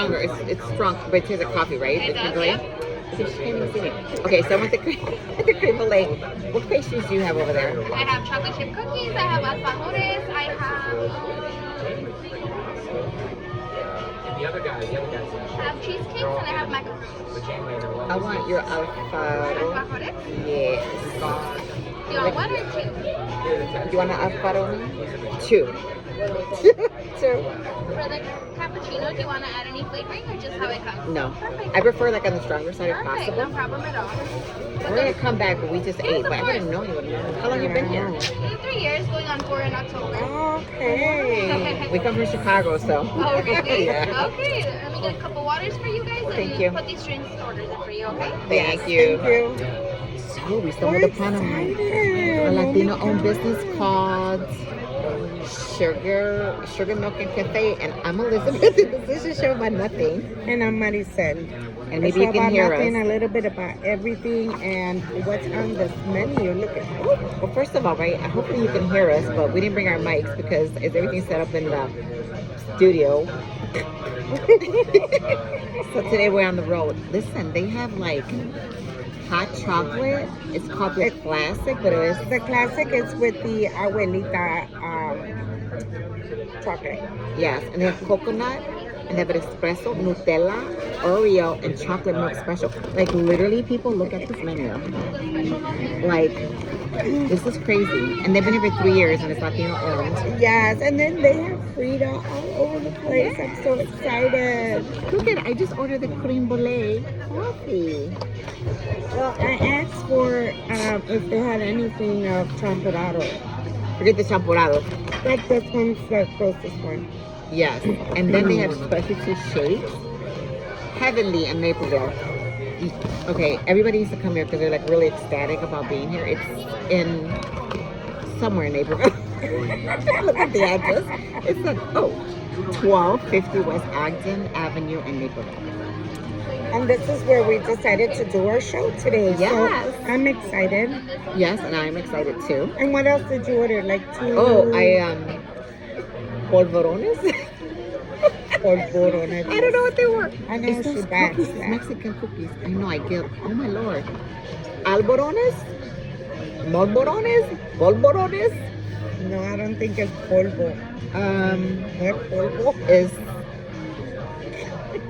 stronger. It's strong, but it tastes like coffee, right? It The creme does, brulee? See, she can't even see me. Okay, so I want the the creme brulee. What pastries do you have over there? I have chocolate chip cookies. I have alfajores. I have cheesecakes, and I have macarons. I want your alfaro. Alfajores? Yes. Do you want one or two? Do you want an alfaro? Two. Two. For the cappuccino, do you want to add any flavoring or just how it comes? No. Perfect. I prefer like on the stronger side if Perfect. possible. No problem at all. We're gonna come back, but we just ate. of But I course. didn't know you would know. How long you been here? 3 years, going on 4 in October. Okay. We come from Chicago, so. Oh, really? Yeah. Okay, let me get a couple waters for you guys Thank and you. put these drinks orders in for you, okay? Thank you. Thank you. So we stumbled upon a Latino-owned business called Sugar Milk and Cafe, and I'm Elizabeth. This is a show about nothing, And I'm Maricel. and maybe you can hear nothing, us. a little bit about everything and what's on this menu. Look at that. Well, first of all, right, hopefully you can hear us, but we didn't bring our mics because everything's set up in the studio. So today we're on the road. Listen, they have like hot chocolate. It's called the classic, but it is The classic is with the abuelita chocolate. yes, and they have coconut, and they have an espresso, Nutella, Oreo, and chocolate milk special. Like literally, people look at this menu. Like this is crazy, and they've been here for 3 years, and it's Latino owned. Yes, and then they have Frida all over the place. I'm so excited. Look at, I just ordered the creme brulee coffee. Well, I asked for if they had anything of champorado. Forget the champurrado. Like this one's the closest one. Yes, and then they have specialty shakes. Heavenly in Naperville. Okay, everybody needs to come here because they're like really ecstatic about being here. It's in somewhere in Naperville. Look at the address. It's like 1250 West Ogden Avenue in Naperville. And this is where we decided to do our show today. Yes. So I'm excited. Yes, and I'm excited too. And what else did you order? Like two? Oh, polvorones. Polvorones. I don't know what they were. I know It's she those backs cookies, that. Mexican cookies. I know, I get. Oh my lord. Alborones? Molborones? Polvorones? No, I don't think it's polvo. What polvo? Is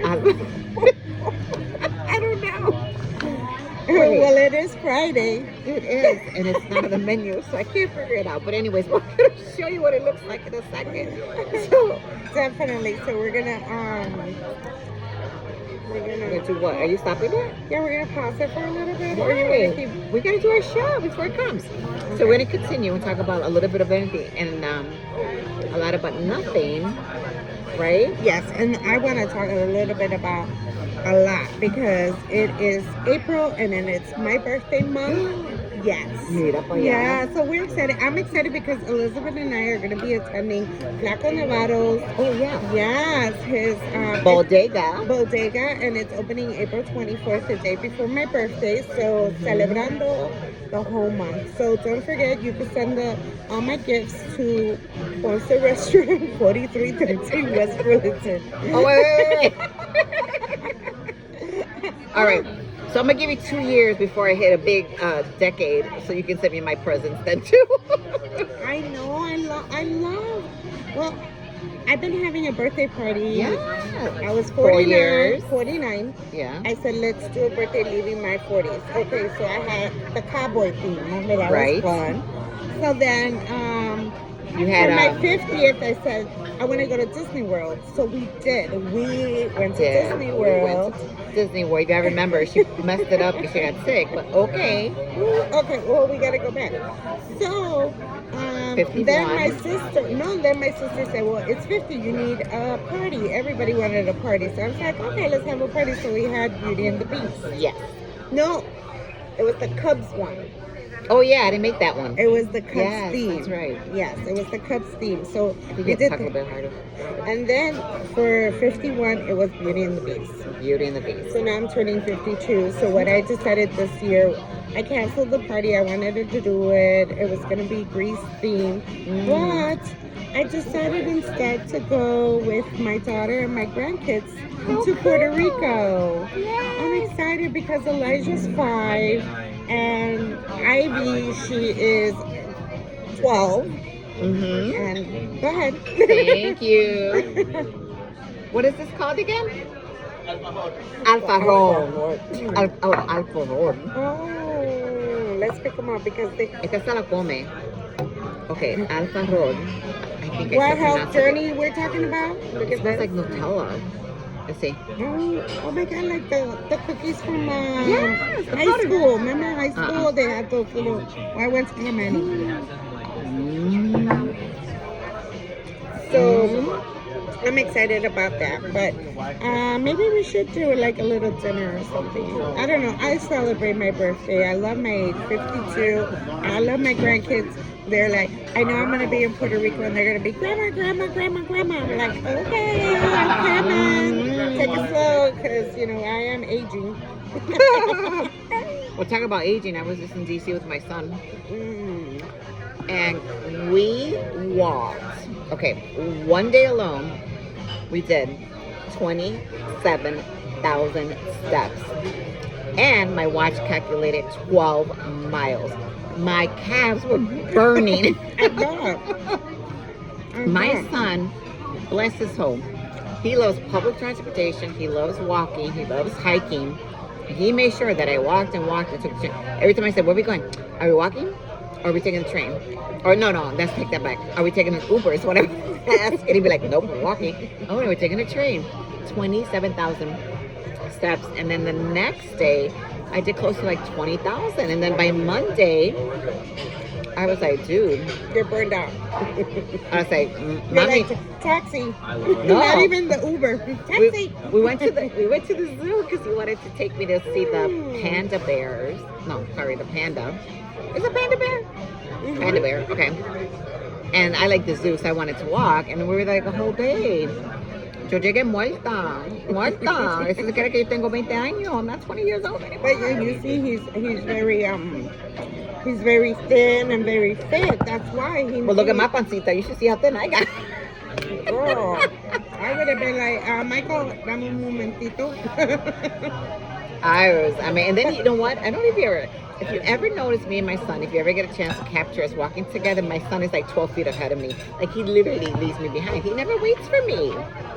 I don't know. Wait. Well, it is Friday. It is, and it's not on the menu, so I can't figure it out. But anyways, we're gonna show you what it looks like in a second. So Definitely. So we're gonna we're gonna do what? Are you stopping it? yeah, we're gonna pause it for a little bit. Or you wanna keep? Right. We gotta do our show before it comes. So we're gonna continue and talk about a little bit of anything and a lot about nothing, right? Yes, and I want to talk a little bit about a lot because it is April and then it's my birthday month. Yes. Mira pa allá. Yeah, so we're excited. I'm excited because Elizabeth and I are going to be attending Flaco Navarro's. Oh yeah. Yes, his Bodega. and it's opening April 24th, the day before my birthday. So celebrando the whole month. So don't forget, you can send all my gifts to Ponce Restaurant, 4313 West Fullerton. Oh wait. All right. So I'm gonna give you 2 years before I hit a big decade, so you can send me my presents then too. I know, I love. Well, I've been having a birthday party. Yeah. I was 4 49. years. 49. Yeah. I said, let's do a birthday leaving my 40s. Okay, so I had the cowboy theme. Remember, that Right. was fun. So then, You had for my 50th, I said, I want to go to Disney World. So we did. We went to Disney World. Disney World. You gotta remember, she messed it up because she got sick. But okay. Okay, well, we got to go back. So, 51. then my sister said, well, it's 50, you need a party. Everybody wanted a party. So I was like, okay, let's have a party. So we had Beauty and the Beast. Yes. No, it was the Cubs one. Oh yeah, I didn't make that one. It was the Cubs Yes, theme. that's right. Yes, it was the Cubs theme. So I think we you did talk a the, bit harder. and then for 51, it was Beauty and the Beast. Beauty and the Beast. So now I'm turning 52. So what I decided this year I canceled the party. I wanted her to do it. It was gonna be Greece themed, but I decided instead to go with my daughter and my grandkids to Puerto Rico. I'm excited because Elijah's 5 and Ivy, she is 12. And go ahead. Thank you. What is this called again? Alfajor. Alfajor. Oh, let's pick them up because they. Esta se la come. Okay, alfajor. I think What I health pronounced journey we're talking about? Look It at smells this. like Nutella. Let's see. Oh my god, like the cookies from Yes, the high powder. school. Remember high school? They had those little. I went to Alemany. So I'm excited about that. But maybe we should do like a little dinner or something. I don't know. I celebrate my birthday. I love my age, 52. I love my grandkids. They're like, I know I'm going to be in Puerto Rico and they're going to be, grandma, grandma, grandma, grandma. I'm like, okay, I'm coming. Take it slow because, you know, I am aging. Well, talk about aging. I was just in DC with my son, Mm. and we walked. Okay, one day alone, we did 27,000 steps, and my watch calculated 12 miles. My calves were burning. I bet. My son, bless his home, he loves public transportation. He loves walking. He loves hiking. He made sure that I walked and walked and took the train. Every time I said, where are we going? Are we walking? Or are we taking the train? Or no, let's take that back. Are we taking an Uber? Is what I asked. And he'd be like, nope, we're walking. Oh, no, we're taking a train. 27,000 steps. And then the next day, I did close to like 20,000. And then by Monday, I was like, dude. You're burned out. I was like, You're mommy. like, taxi. No. Not even the Uber. Taxi. We went to the zoo because he wanted to take me to see the panda bears. No, sorry, the panda. Is it panda bear? Panda bear, okay. And I like the zoo, so I wanted to walk. And we were like a whole day. Yo llegué muerta. Eso se cree que yo tengo 20 años. I'm not 20 years old anymore. But you see, he's very thin and very fit. That's why he. Well, look at my pancita. You should see how thin I got. Girl, I would have been like, Michael, dame un momentito. I mean, and then you know what? I don't know if you ever notice me and my son, if you ever get a chance to capture us walking together, my son is like 12 feet ahead of me. Like he literally leaves me behind. He never waits for me.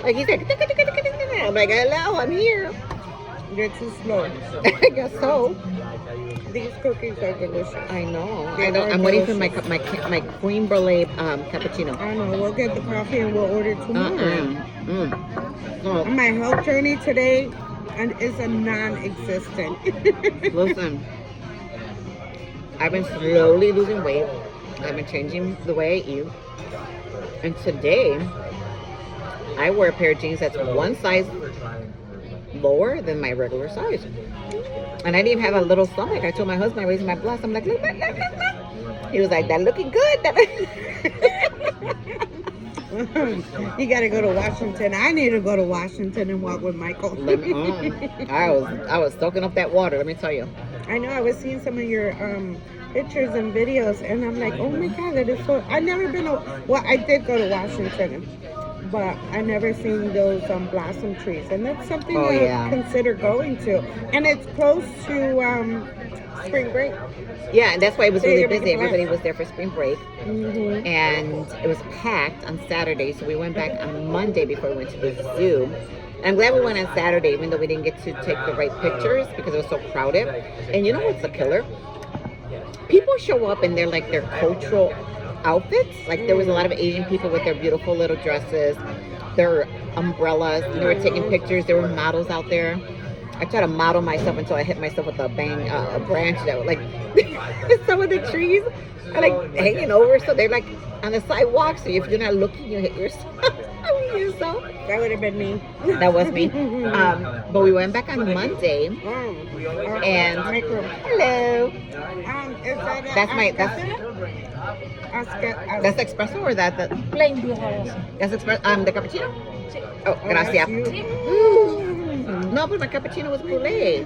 Like he's like, I'm like, hello, I'm here. You're too slow. I guess so. These cookies are delicious. I know. They're I'm waiting for delicious. my cream brulee cappuccino. I know. We'll get the coffee and we'll order tomorrow. Oh, My health journey today is a non-existent. listen, I've been slowly losing weight. I've been changing the way I eat. And today, I wear a pair of jeans that's one size lower than my regular size. And I didn't even have a little stomach. I told my husband I raised my breast. I'm like, look. He was like, that looking good. You gotta go to Washington. I need to go to Washington and walk with Michael. I was soaking up that water, let me tell you. I know. I was seeing some of your pictures and videos, and I'm like, oh my god, that is so. I've never been. Well, I did go to Washington, but I never seen those blossom trees, and that's something to consider going to. And it's close to spring break. Yeah, and that's why it was So really you're making busy. plans. Everybody was there for spring break. Mm-hmm. And it was packed on Saturday, so we went back on Monday before we went to the zoo. And I'm glad we went on Saturday, even though we didn't get to take the right pictures because it was so crowded. And you know what's the killer? People show up in their cultural outfits. Like there was a lot of Asian people with their beautiful little dresses, their umbrellas. They were taking pictures. There were models out there. I tried to model myself until I hit myself with a branch that was like some of the trees are like hanging over, so they're like on the sidewalk. So if you're not looking, you hit yourself. That would have been me. That was me. But we went back on Monday, and hello. Is that That's espresso or that the Plain vieja. that's espresso the cappuccino. Oh, gracias. No, but my cappuccino was poulet.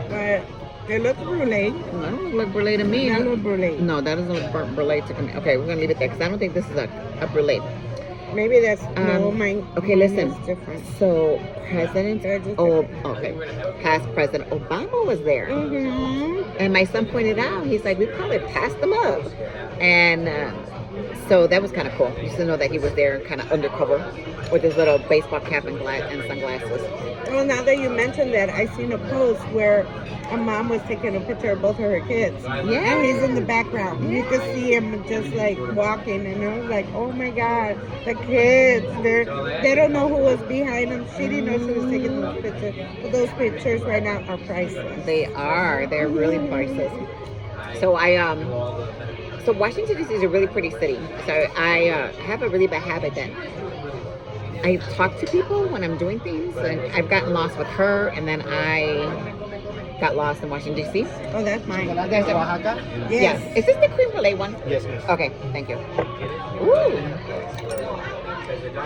But It looks brulee. That don't look brulee to me. That looks brulee. No, that doesn't look brulee to me. Okay, we're gonna leave it there because I don't think this is a brulee. Maybe that's no, mine. Okay, mine listen. is different. So President, okay, past President Obama was there, and my son pointed out, he's like, we probably passed them up, and so that was kind of cool. Just to know that he was there, kind of undercover, with his little baseball cap and sunglasses. Well, now that you mentioned that, I seen a post where a mom was taking a picture of both of her kids. Yeah. And he's in the background. You could see him just like walking, and I was like, oh my God, the kids, they don't know who was behind them. She didn't know she was taking those pictures. But those pictures right now are priceless. They're really priceless. So so Washington D.C. is a really pretty city. So I have a really bad habit that I talk to people when I'm doing things, and I've gotten lost with her, and then I got lost in Washington D.C. Oh, that's mine. There's a Oaxaca. Yes. Yeah. Is this the cream brulee one? Yes, miss. Okay, thank you. Ooh.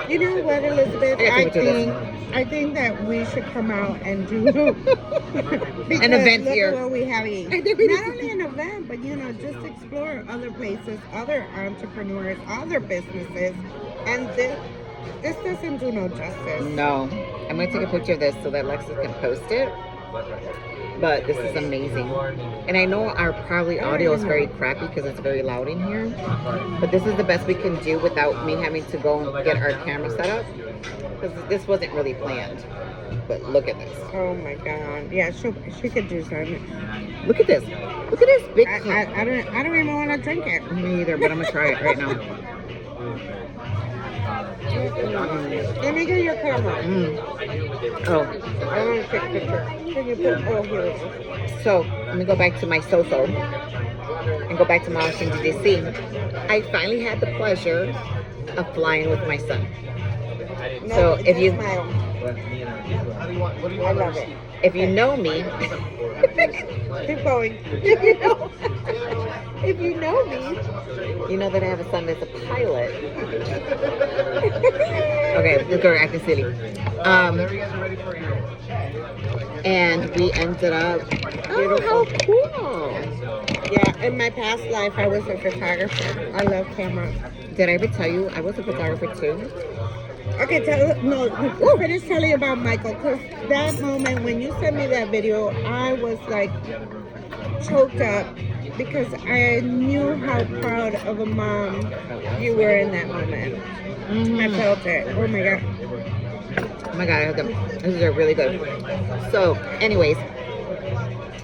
You know what, Elizabeth? I I think that we should come out and do An event look here. At what we have eaten. I think we Not need only an event, but just explore other places, other entrepreneurs, other businesses, and this doesn't do no justice. No. I'm going to take a picture of this so that Lexus can post it. But this is amazing. And I know our probably audio is very crappy because it's very loud in here. But this is the best we can do without me having to go and get our camera set up. Because this wasn't really planned. But look at this. Oh my God! Yeah, she could do something. Look at this. Look at this big cup. I don't even want to drink it. Me either, but I'm going to try it right now. Let me get your camera. Oh. I want to take a picture. Can you put? Here it is. So, let me go back to my so-so and go back to Washington, D.C. I finally had the pleasure of flying with my son. No, So, if you... smile. I love it. If you know me, Keep going. if you know me, you know that I have a son that's a pilot. Okay, this girl acting silly. And we ended up. Oh, how cool! Yeah, in my past life, I was a photographer. I love cameras. Did I ever tell you I was a photographer too? Okay, finish telling about Michael, because that moment when you sent me that video, I was like choked up because I knew how proud of a mom you were in that moment. I felt it. Oh my God. Oh my God, I have them. These are really good. So, anyways,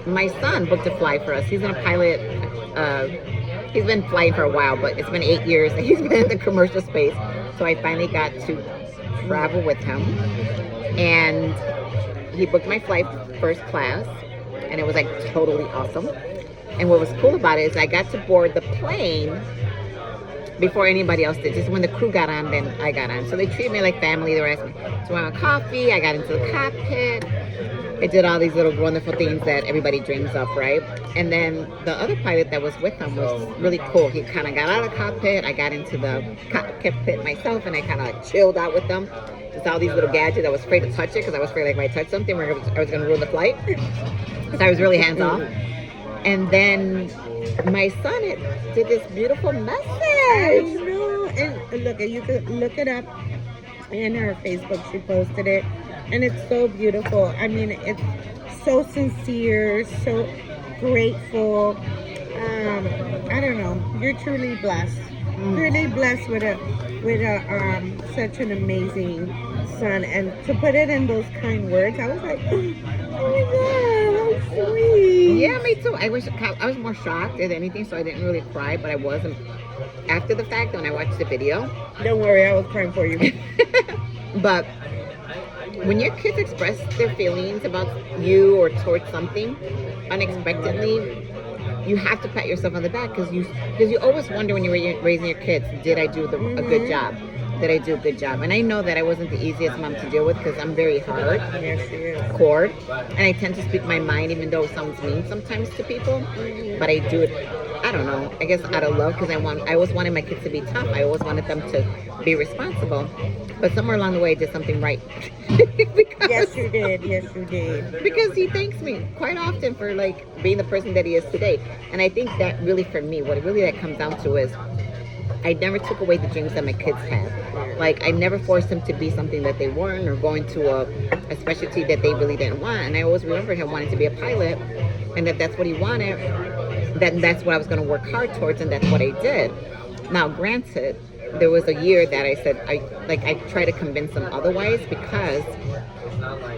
my son booked a flight for us. He's in a pilot. He's been flying for a while, but it's been 8 years that he's been in the commercial space. So I finally got to travel with him, and he booked my flight first class, and it was like totally awesome. And what was cool about it is I got to board the plane before anybody else did. Just when the crew got on, then I got on. So they treated me like family. They were asking to want coffee. I got into the cockpit. I did all these little wonderful things that everybody dreams of, right? And then the other pilot that was with him was really cool. He kind of got out of the cockpit. I got into the cockpit myself, and I kind of like chilled out with them. Just all these little gadgets. I was afraid to touch it because I was afraid like if I touched something, I was going to ruin the flight. So I was really hands off. And then my son did this beautiful message. I know. And look, you could look it up in her Facebook. She posted it. And it's so beautiful. I mean, it's so sincere, so grateful. I don't know. You're truly blessed. Truly blessed with such an amazing son. And to put it in those kind words, I was like, oh my God, how sweet. Yeah, me too. I was more shocked than anything, so I didn't really cry, but I wasn't after the fact when I watched the video. Don't worry, I was crying for you. But when your kids express their feelings about you or towards something unexpectedly, you have to pat yourself on the back because you always wonder when you're raising your kids, did I do a good job? Did I do a good job? And I know that I wasn't the easiest mom to deal with because I'm very hard, Yes, she is. cord, and I tend to speak my mind even though it sounds mean sometimes to people, but I do it, I don't know, I guess out of love because I always wanted my kids to be tough. I always wanted them to be responsible, but somewhere along the way I did something right. Yes, you did. Yes, you did. Because he thanks me quite often for like being the person that he is today. And I think that really for me, what it really that comes down to is I never took away the dreams that my kids had. Like I never forced them to be something that they weren't or go into a specialty that they really didn't want. And I always remembered him wanting to be a pilot and that's what he wanted. That's what I was going to work hard towards, and that's what I did. Now, granted, there was a year that I said I tried to convince him otherwise because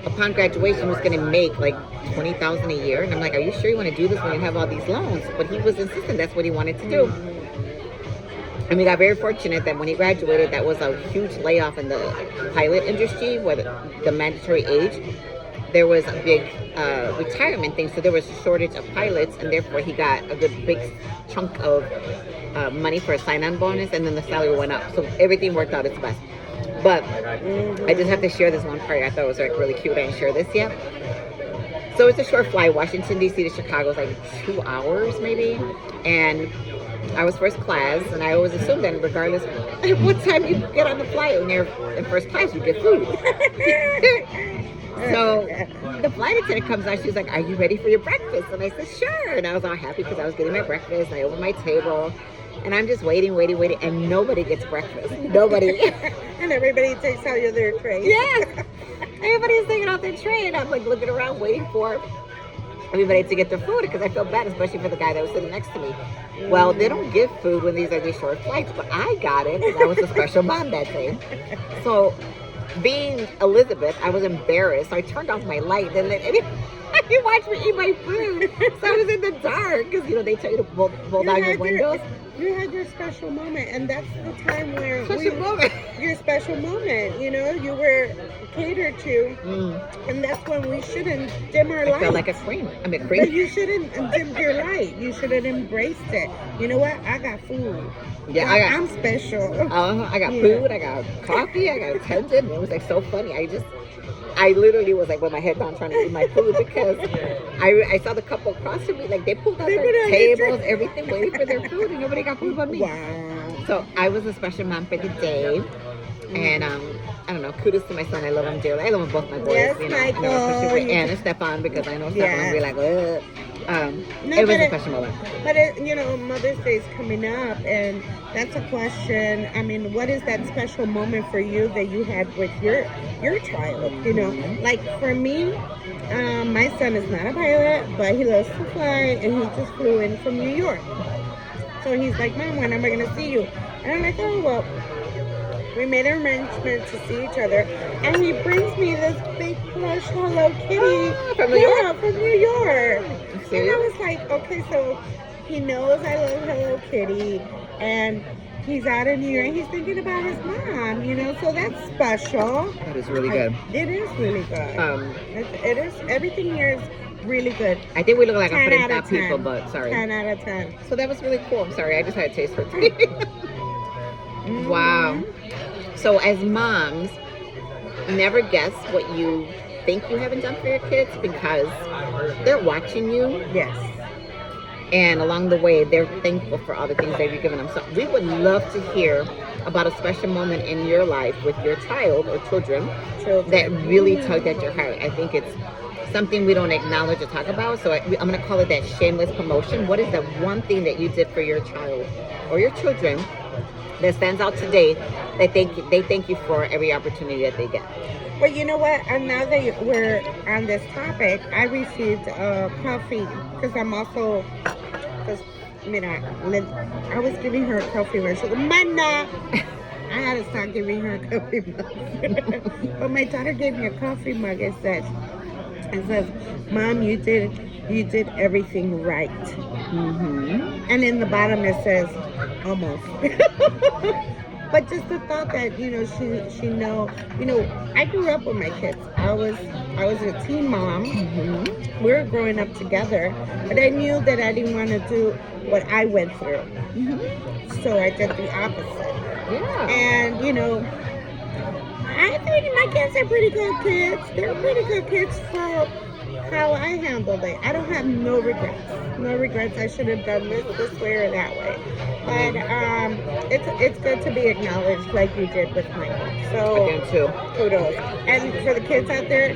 upon graduation he was going to make like $20,000 a year, and I'm like, are you sure you want to do this when you have all these loans? But he was insistent that's what he wanted to do. And we got very fortunate that when he graduated, that was a huge layoff in the pilot industry with the mandatory age. There was a big retirement thing, so there was a shortage of pilots, and therefore he got a good big chunk of money for a sign-on bonus, and then the salary went up. So everything worked out its best. But I just have to share this one part. I thought it was like really cute. I didn't share this yet. So it's a short flight, Washington D.C. to Chicago. It's like 2 hours maybe, and I was first class, and I always assumed that regardless of what time you get on the flight, when you're in first class, you get food. So the flight attendant comes out. She's like, "Are you ready for your breakfast?" And I said, "Sure." And I was all happy because I was getting my breakfast. And I opened my table, and I'm just waiting, and nobody gets breakfast. Nobody. And everybody takes out their tray. Yes. Everybody's taking out their tray, and I'm like looking around, waiting for everybody to get their food because I felt bad, especially for the guy that was sitting next to me. Well, they don't give food when these are these short flights, but I got it because I was a special mom that day. So, being Elizabeth, I was embarrassed. So I turned off my light and let anybody watch me eat my food. So I was in the dark because, they tell you to pull down your windows. You had your special moment, and that's the time where your special moment, you were catered to, and that's when we shouldn't dim our light. I felt like a queen. But you shouldn't dim your light. You should have embraced it. You know what? I got food. Yeah, I'm special. I got food. I got coffee. I got attention. It was like so funny. I literally was like with my head down trying to eat my food because I saw the couple across from me, like they pulled out their tables, everything, waiting for their food, and nobody got food but me. Wow. So I was a special mom for the day, and I don't know, kudos to my son. I love him dearly. I love both my boys, yes, Michael. Especially with Ann and Stefan, because I know Stefan will be like, ugh. It was a special moment. But Mother's Day is coming up, and that's a question. I mean, what is that special moment for you that you had with your child? Like for me, my son is not a pilot, but he loves to fly, and he just flew in from New York. So he's like, "Mom, when am I gonna see you?" And I'm like, "Oh well." We made an arrangement to see each other, and he brings me this big plush Hello Kitty from New York. From New York. And I was like, okay, so he knows I love Hello Kitty, and he's out in New York, and he's thinking about his mom, so that's special. That is really good. It is really good. It is. Everything here is really good. I think we look like a 10 people, but sorry. 10 out of 10. So that was really cool. I'm sorry, I just had a taste for it. Wow. So as moms, never guess what you think you haven't done for your kids because they're watching you. Yes. And along the way, they're thankful for all the things that you've given them. So we would love to hear about a special moment in your life with your child or children that really tugged at your heart. I think it's something we don't acknowledge or talk about. So I'm going to call it that shameless promotion. What is the one thing that you did for your child or your children that stands out today that they thank you for every opportunity that they get? Well, you know what? And now that we're on this topic, I received coffee because I'm also, I was giving her a coffee when she goes, Mana! I had to stop giving her a coffee mug. But my daughter gave me a coffee mug. It says, Mom, you did everything right. Mm-hmm. And in the bottom it says, almost. But just the thought that, she know, I grew up with my kids. I was a teen mom. Mm-hmm. We were growing up together, but I knew that I didn't want to do what I went through. Mm-hmm. So I did the opposite. Yeah. And, I My kids are pretty good kids. They're pretty good kids for how I handled it. I don't have no regrets. No regrets. I should have done this way or that way. But it's good to be acknowledged like you did with Michael. So Again, too. kudos. And for the kids out there,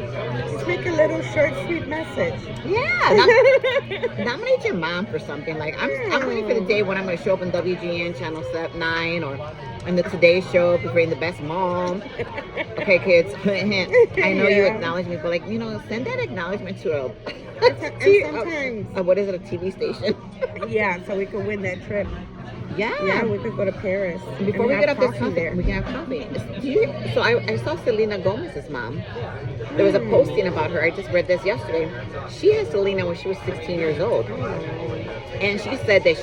just make a little short, sweet message. Yeah. Nominate your mom for something. Like I'm waiting for the day when I'm going to show up in WGN Channel 9 or in the Today Show bring the best mom. Okay, kids. I know you acknowledge me, but send that acknowledgement to a sometimes. What is it? A TV station? Yeah, so we could win that trip. Yeah, we could go to Paris. Before we get off this topic, there, we can have coffee. So I saw Selena Gomez's mom. There was a posting about her. I just read this yesterday. She had Selena when she was 16 years old, and she said that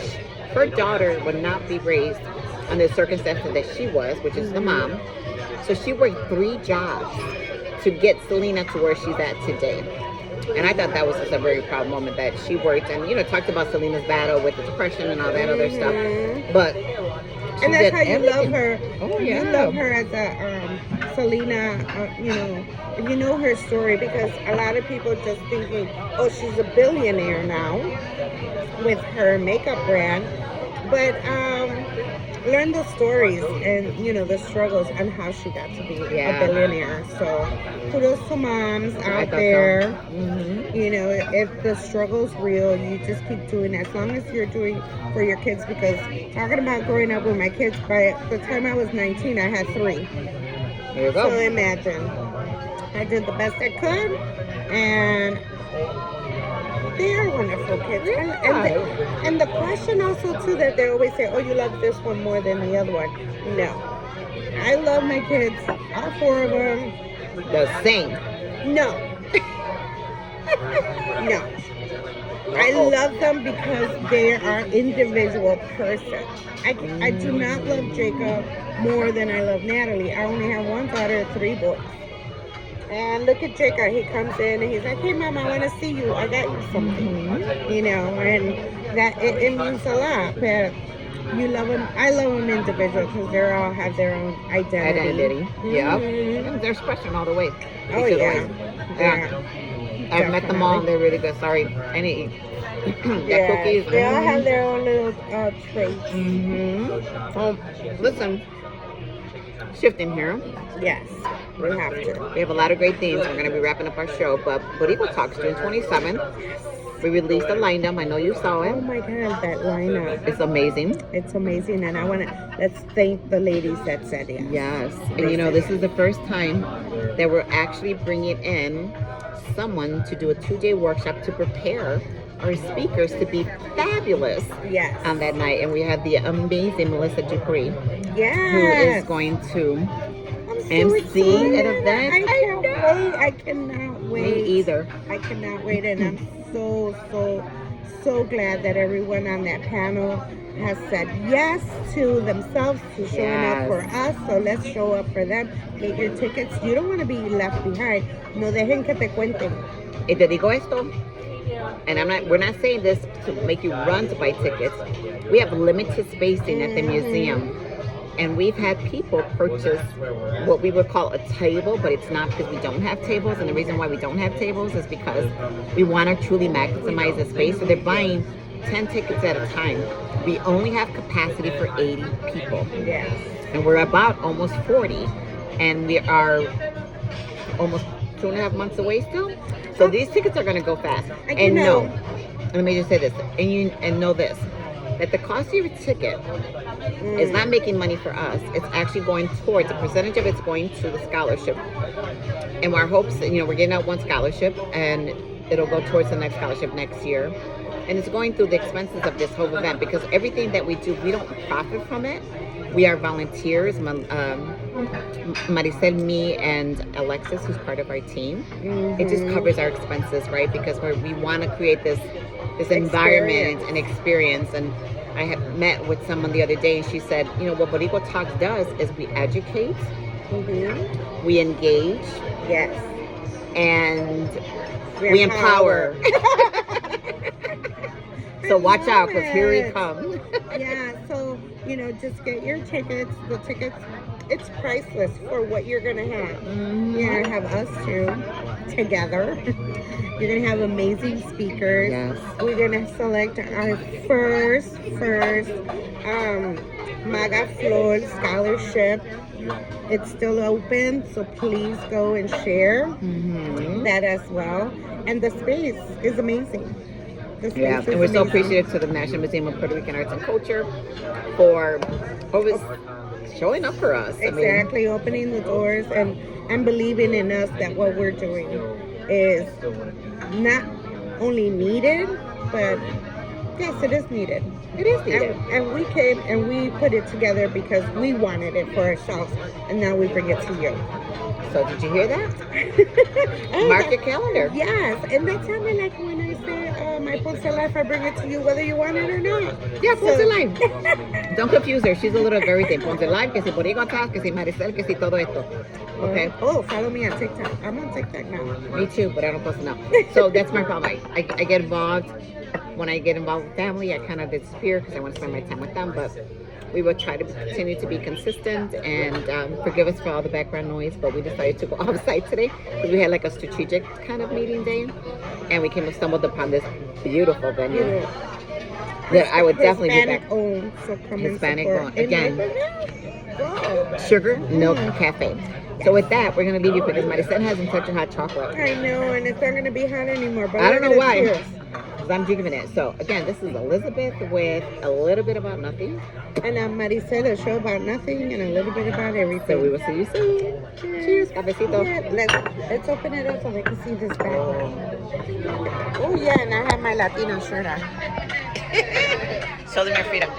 her daughter would not be raised under the circumstances that she was, which is the mom. So she worked 3 jobs to get Selena to where she's at today. And I thought that was just a very proud moment that she worked and, talked about Selena's battle with the depression and all that other stuff. But and that's how you love her. Oh, yeah. You love her as a Selena, you know her story, because a lot of people just thinking, oh, she's a billionaire now with her makeup brand. But learn the stories and, the struggles and how she got to be a billionaire. So kudos to moms out there. So. Mm-hmm. If the struggle's real, you just keep doing it as long as you're doing for your kids. Because talking about growing up with my kids, by the time I was 19, I had 3. There you go. So imagine. I did the best I could, and they are wonderful kids. And the question also, too, that they always say, oh, you love this one more than the other one. No. I love my kids, all 4 of them. The same. No. No. I love them because they are individual persons. I do not love Jacob more than I love Natalie. I only have 1 daughter and 3 boys. And look at Jacob. He comes in and he's like, hey, Mom, I want to see you. I got you something. And that it means a lot. But you love them. I love them individual because they all have their own identity. Yeah. And they're special all the way. Oh, yeah. I've met them all. They're really good. Sorry. Any cookies. They all have their own little traits. Well, listen. Shifting here. Yes, we have to. We have a lot of great things. We're going to be wrapping up our show, but BoricuaTalks, June 27th. We released a lineup. I know you saw it. Oh my God, that lineup. It's amazing. It's amazing, and let's thank the ladies that said yes. Yes, and this is the first time that we're actually bringing in someone to do a 2-day workshop to prepare our speakers to be fabulous on that night. And we have the amazing Melissa Dupree, who is going to MC an event. I cannot wait. Me either. I cannot wait, and I'm so glad that everyone on that panel has said yes to themselves, to showing up for us. So let's show up for them. Get your tickets. You don't want to be left behind. No dejen que te cuenten. Y te digo esto, and we're not saying this to make you run to buy tickets. We have limited spacing at the museum. And we've had people purchase what we would call a table, but it's not because we don't have tables. And the reason why we don't have tables is because we want to truly maximize the space. So they're buying 10 tickets at a time. We only have capacity for 80 people. Yes. And we're about almost 40. And we are almost 2.5 months away still. So these tickets are going to go fast. And let me just say this. And know this. That the cost of your ticket is not making money for us. It's actually going towards, a percentage of it's going to the scholarship. And our hopes, we're getting out 1 scholarship and it'll go towards the next scholarship next year. And it's going through the expenses of this whole event, because everything that we do, we don't profit from it. We are volunteers. Maricel, me, and Alexis, who's part of our team. It just covers our expenses, right? Because we want to create this environment and experience. And I had met with someone the other day, and she said, what BoricuaTalks does is we educate, we engage, and we empower. So watch out, because here he comes. So just get your tickets. The tickets it's priceless for what you're gonna have. You're gonna have us two together. You're gonna have amazing speakers. Yes. We're gonna select our first Maga Flor scholarship. It's still open, so please go and share that as well. And the space is amazing. The space Yeah, is and we're so amazing. appreciative to the National Museum of Puerto Rican Arts and Culture for always showing up for us. Exactly, opening the doors and believing in us that what we're doing is not only needed, but yes, it is needed. It is needed. And we came and we put it together because we wanted it for ourselves, and now we bring it to you. So did you hear that? Oh, Mark your calendar. Yes, and that sounded like when I say my Ponce Life, I bring it to you whether you want it or not. Yeah, Ponce Live. Don't confuse her. She's a little of everything. Ponce Live, que si BoricuaTalks, que si Maricel, que si todo esto. Okay. Oh, follow me on TikTok. I'm on TikTok now. Me too, but I don't post enough. So that's my problem. I get involved. When I get involved with family, I kind of disappear because I want to spend my time with them. But we will try to continue to be consistent and forgive us for all the background noise. But we decided to go off site today because we had like a strategic kind of meeting day, and we stumbled upon this beautiful venue that I would definitely be back. Owned, so come Hispanic and owned. support. Again. Wow. Sugar Milk Cafe. So with that, we're gonna leave you because Maricel hasn't touched a hot chocolate. I know, and it's not going to be hot anymore. But I don't know we're why. gonna cheers. Because I'm drinking it. So again, this is Elizabeth with a little bit about nothing. And I'm Maricel, a show about nothing and a little bit about everything. So we will see you soon. Cheers, cafecito. Yeah, let's open it up so they can see this back. Oh yeah, and I have my Latino shirt on. Show them your freedom.